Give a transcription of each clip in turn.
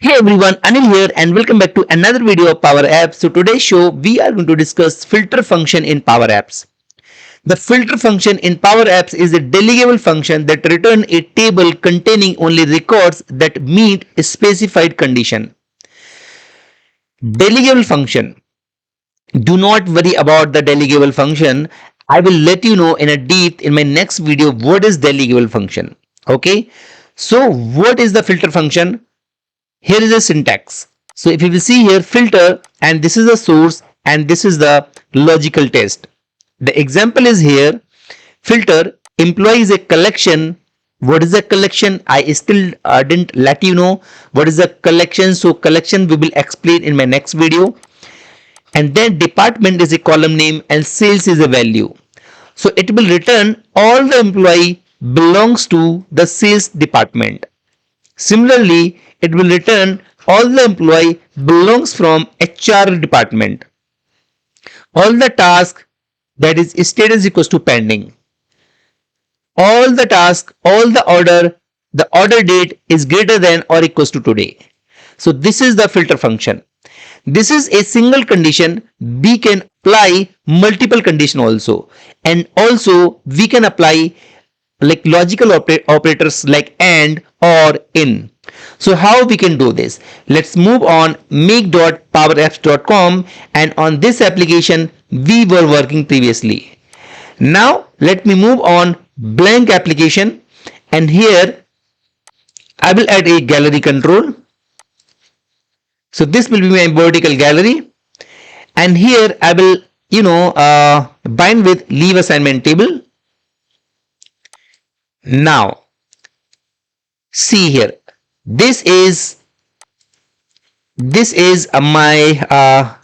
Hey everyone, Anil here and welcome back to another video of PowerApps. So today's show we are going to discuss filter function in PowerApps. The filter function in PowerApps is a delegable function that returns a table containing only records that meet a specified condition. Delegable function. Do not worry about the delegable function. I will let you know in a deep in my next video what is delegable function. Okay. So what is the filter function? Here is a syntax. So if you will see here filter and this is the source and this is the logical test. The example is here filter employee is a collection. What is a collection? I still didn't let you know what is a collection. So collection we will explain in my next video. And then department is a column name and sales is a value. So it will return all the employee belongs to the sales department. Similarly, it will return all the employee belongs from HR department. All the task that is status equals to pending. All the task, all the order date is greater than or equals to today. So this is the filter function. This is a single condition. We can apply multiple condition also. And also we can apply like logical operators like and or in. So how we can do this? Let's move on make.powerapps.com, and on this application we were working previously. Now let me move on blank application, and here I will add a gallery control. So this will be my vertical gallery, and here I will bind with leave assignment table. Now see here, this is my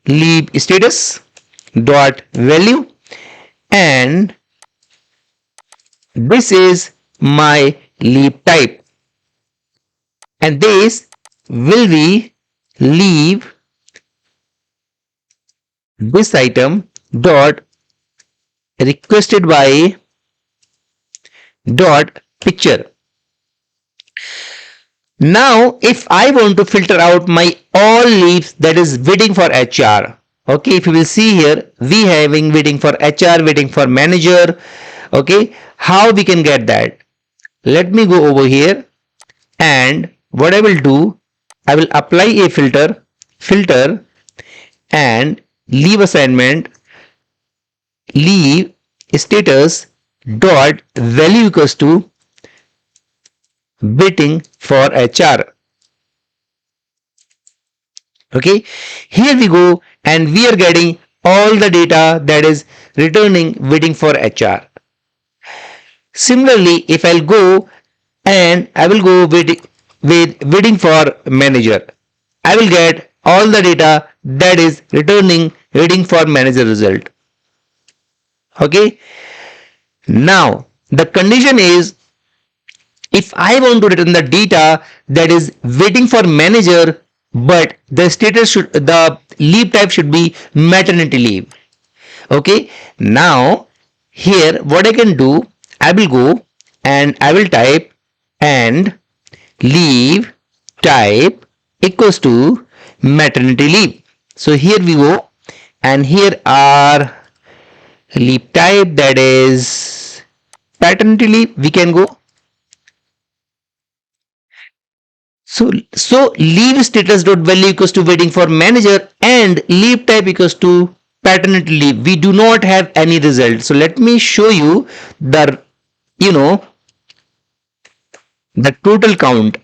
leave status dot value, and this is my leave type, and this will be leave this item dot requested by dot picture. Now if I want to filter out my all leaves that is waiting for HR, okay, if you will see here we having waiting for HR, waiting for manager. Okay, how we can get that? Let me go over here, and what I will do, I will apply a filter and leave assignment leave status dot value equals to waiting for HR. Okay, here we go, and we are getting all the data that is returning waiting for HR. Similarly, if I'll go and I will go with waiting for manager, I will get all the data that is returning waiting for manager result. Okay, now the condition is if I want to return the data that is waiting for manager, but the status should, the leave type should be maternity leave. Okay, now here what I can do, I will go and I will type and leave type equals to maternity leave. So here we go, and here are leave type that is paternity leave. We can go. So leave status dot value equals to waiting for manager and leave type equals to paternity leave. We do not have any result. So let me show you the the total count.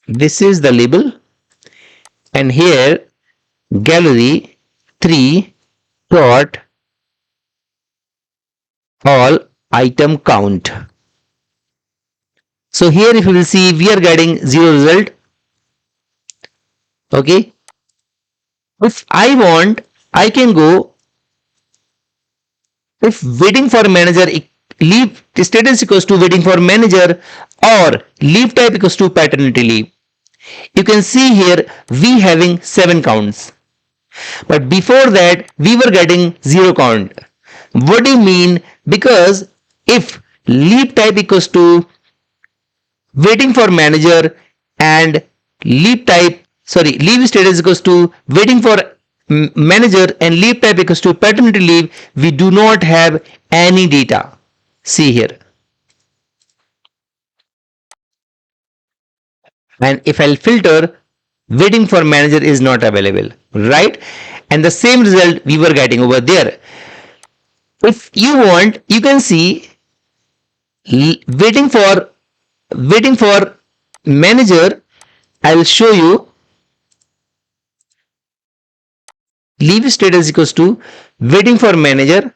This is the label, and here gallery 3 dot all item count. So here if you will see we are getting 0 result. Okay, if I want I can go if waiting for manager leave status equals to waiting for manager or leave type equals to paternity leave. You can see here we having 7 counts, but before that we were getting 0 count. What do you mean Because if leave type equals to waiting for manager and leave status equals to waiting for manager and leave type equals to paternity leave, we do not have any data. See here. And if I'll filter, waiting for manager is not available, right? And the same result we were getting over there. If you want, you can see waiting for manager. I will show you. Leave status equals to waiting for manager.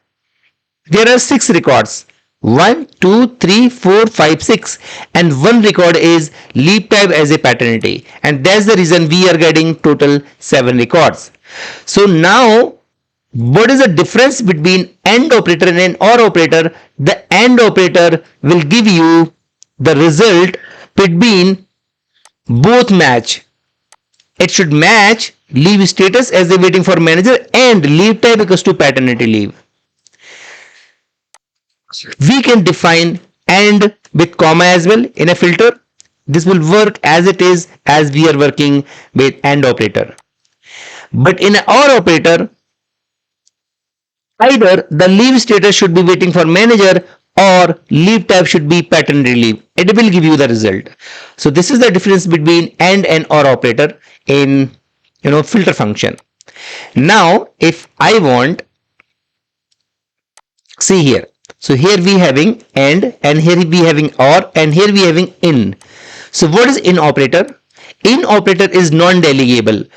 There are 6 records. 1, 2, 3, 4, 5, 6, and one record is leave type as a paternity, and that's the reason we are getting total 7 records. So now, what is the difference between AND operator and an OR operator? The AND operator will give you the result between both match. It should match leave status as a waiting for manager and leave type equals to paternity leave. We can define AND with comma as well in a filter. This will work as it is as we are working with AND operator. But in an OR operator, either the leave status should be waiting for manager or leave type should be paternity leave. It will give you the result. So this is the difference between AND and OR operator in filter function. Now if I want, see here. So here we having AND, and here we having OR, and here we having IN. So what is IN operator? IN operator is non-delegable.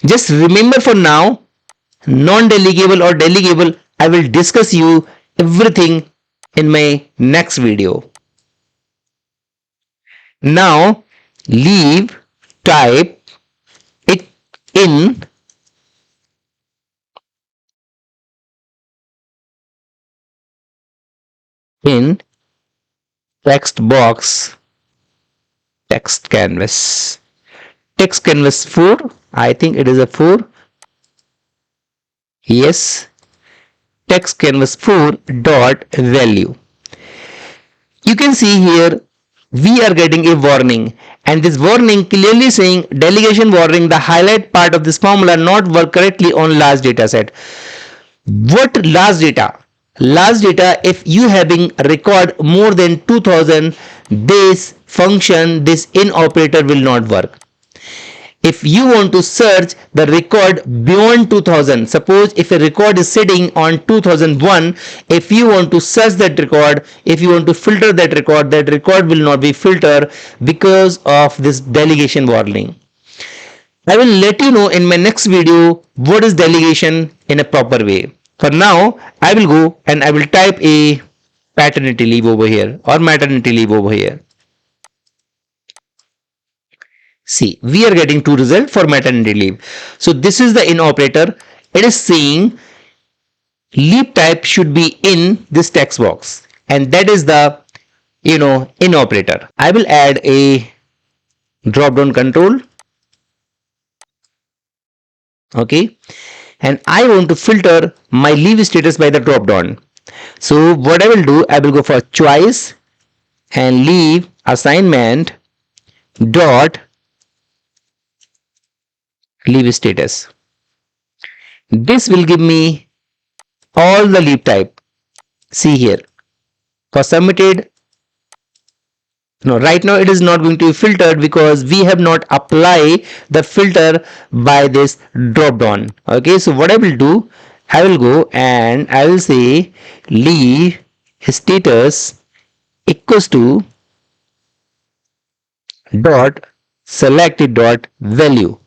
Just remember for now, non-delegable or delegable, I will discuss you everything in my next video. Now leave type it in text box, text canvas 4. I think it is a 4. Yes, text canvas 4 dot value. You can see here we are getting a warning, and this warning clearly saying delegation warning, the highlight part of this formula not work correctly on large data set. What large data? Large data, if you having record more than 2000, this function, this IN operator will not work. If you want to search the record beyond 2000, suppose if a record is sitting on 2001, if you want to search that record, if you want to filter that record will not be filtered because of this delegation warning. I will let you know in my next video what is delegation in a proper way. For now, I will go and I will type a paternity leave over here or maternity leave over here. See, we are getting 2 results for maternity leave. So this is the IN operator. It is saying leave type should be in this text box, and that is the IN operator. I will add a drop down control. Okay, and I want to filter my leave status by the drop down. So what I will do, I will go for choice and leave assignment dot leave status. This will give me all the leave type. See here, for submitted, no, right now it is not going to be filtered because we have not applied the filter by this drop down. Okay, so what I will do, I will go and I will say leave status equals to dot selected dot value.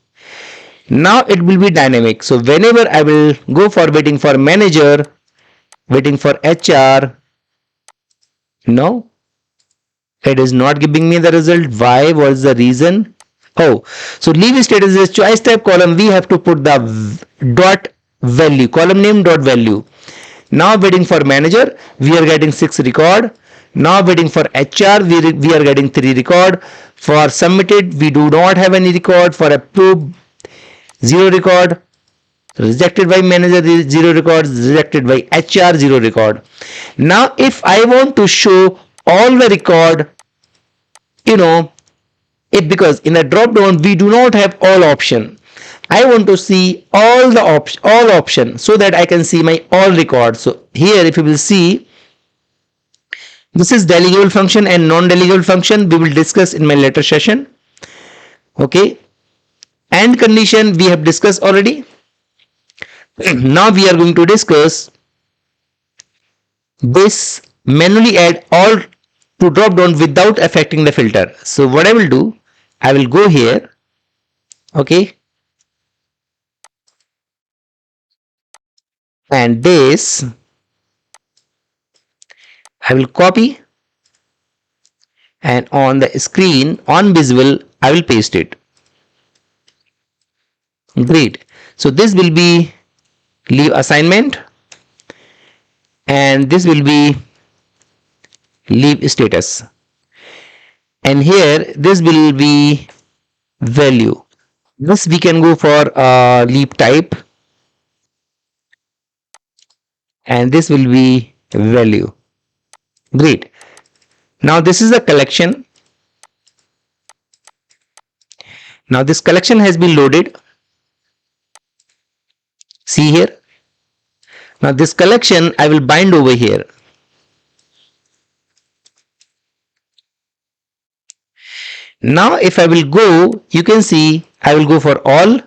Now it will be dynamic. So whenever I will go for waiting for manager, waiting for HR, no, it is not giving me the result. Why? What is the reason? Oh, so leave status is choice type column. We have to put the dot value, column name dot value. Now waiting for manager, we are getting 6 record. Now waiting for HR, we are getting 3 record. For submitted, we do not have any record. For approved, 0 record. rejected by manager, 0 records, rejected by HR, 0 record. Now if I want to show all the record, you know, because in a drop down we do not have all option. I want to see all the all option so that I can see my all records. So here if you will see, this is delegable function and non-delegable function. We will discuss in my later session. Okay. And condition we have discussed already. Now we are going to discuss this manually add all to drop down without affecting the filter. So what I will do, I will go here. Okay. And this I will copy, and on the screen on visual I will paste it. Great. So this will be leave assignment and this will be leave status, and here this will be value. This we can go for leave type, and this will be value. Great. Now this is a collection. Now this collection has been loaded. See here. Now this collection I will bind over here. Now if I will go, you can see I will go for all.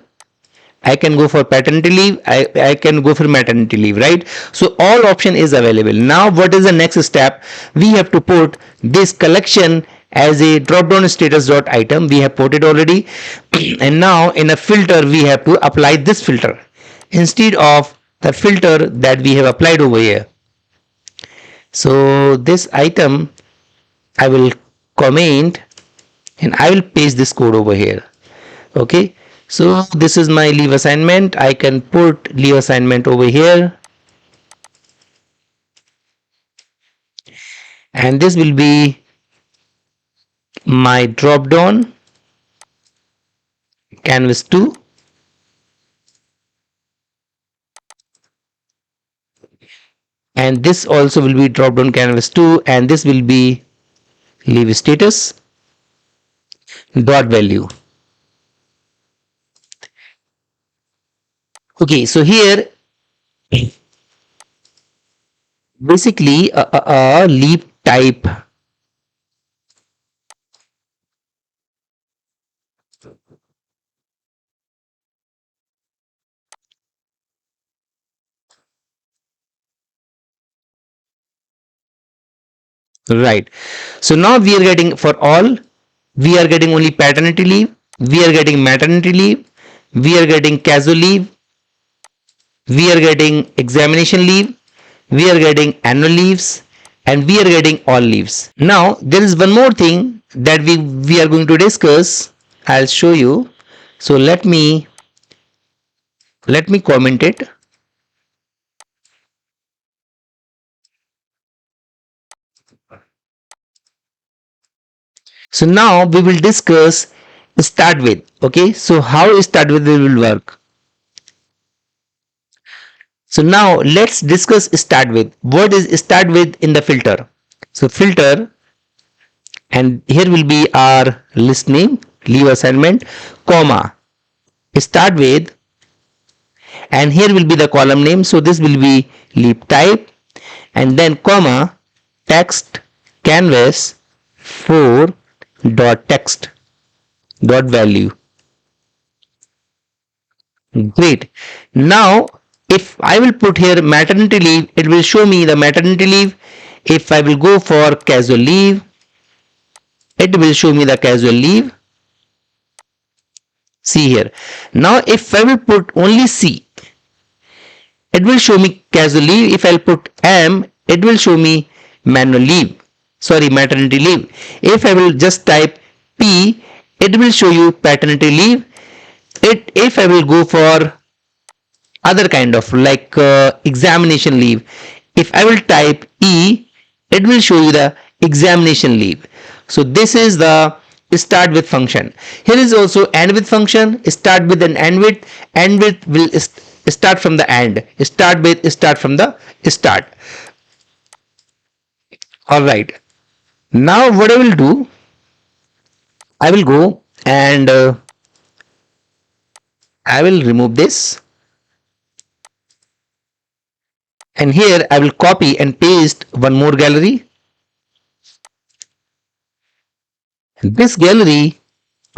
I can go for paternity leave. I can go for maternity leave, right? So all option is available. Now what is the next step? We have to put this collection as a drop down status dot item. We have put it already. And now in a filter we have to apply this filter instead of the filter that we have applied over here. So this item I will comment and I will paste this code over here. Okay. So this is my leave assignment. I can put leave assignment over here, and this will be my drop down canvas 2, and this also will be drop down canvas 2, and this will be leave status dot value. Okay, so here basically a leave type right. So now we are getting for all, we are getting only paternity leave, we are getting maternity leave, we are getting casual leave, we are getting examination leave, we are getting annual leaves, and we are getting all leaves. Now there is one more thing that we are going to discuss. I'll show you. So let me comment it. So now we will discuss start with. Okay, so how start with will work. So now let's discuss start with. What is start with in the filter? So filter, and here will be our list name, leave assignment, comma, start with, and here will be the column name. So this will be leave type, and then comma, text canvas 4 dot text dot value. Great. Now if I will put here maternity leave, it will show me the maternity leave. If I will go for casual leave, it will show me the casual leave. See here. Now if I will put only C, it will show me casual leave. If I'll put M, it will show me manual leave. Sorry, maternity leave. If I will just type P, it will show you paternity leave. If I will go for other kind of like examination leave, if I will type E, it will show you the examination leave. So this is the start with function. Here is also end with function. Start with and end with. End with will start from the end, start from the start. All right. Now what I will do, I will go and I will remove this, and here I will copy and paste one more gallery. This gallery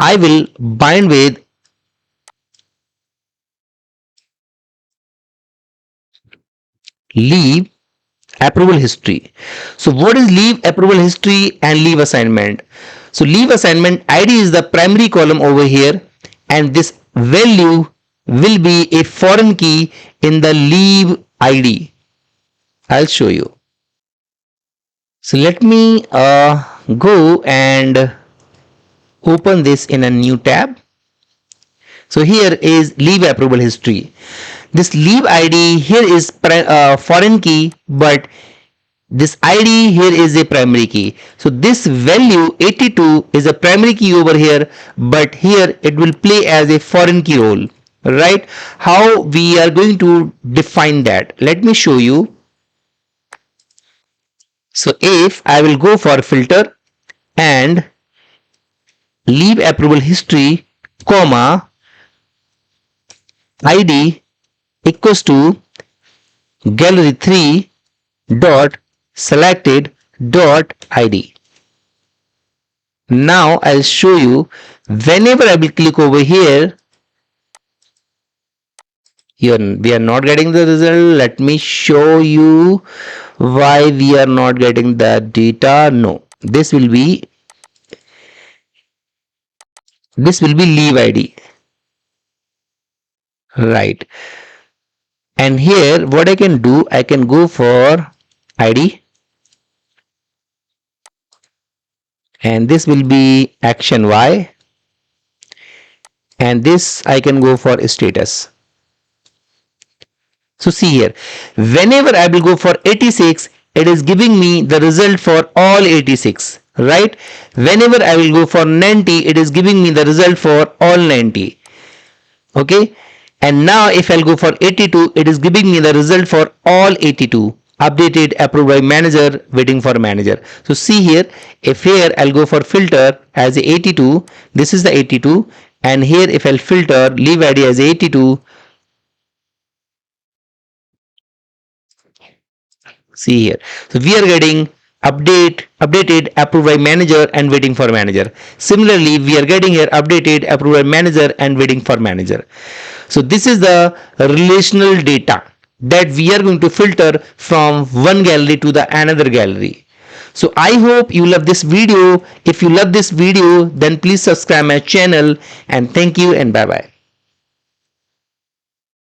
I will bind with leave approval history. So what is leave approval history and leave assignment? So leave assignment ID is the primary column over here, and this value will be a foreign key in the leave ID. I'll show you. So let me go and open this in a new tab. So here is leave approval history. This leave ID here is foreign key, but this ID here is a primary key. So this value 82 is a primary key over here, but here it will play as a foreign key role, right? How we are going to define that? Let me show you. So if I will go for filter and leave approval history, comma, ID equals to gallery 3 dot selected dot ID. Now I'll show you. Whenever I will click over here, we are not getting the result. Let me show you why we are not getting the data. No, this will be leave ID, right? And here what I can do, I can go for ID, and this will be action Y, and this I can go for status. So see here, whenever I will go for 86, it is giving me the result for all 86, right? Whenever I will go for 90, it is giving me the result for all 90. Okay, and now if I'll go for 82, it is giving me the result for all 82. Updated, approved by manager, waiting for manager. So see here, if here I'll go for filter as 82, this is the 82, and here if I'll filter leave ID as 82, see here, so we are getting updated, approved by manager, and waiting for manager. Similarly, we are getting here updated, approved by manager, and waiting for manager. So this is the relational data that we are going to filter from one gallery to the another gallery. So I hope you love this video. If you love this video, then please subscribe my channel, and thank you and bye bye.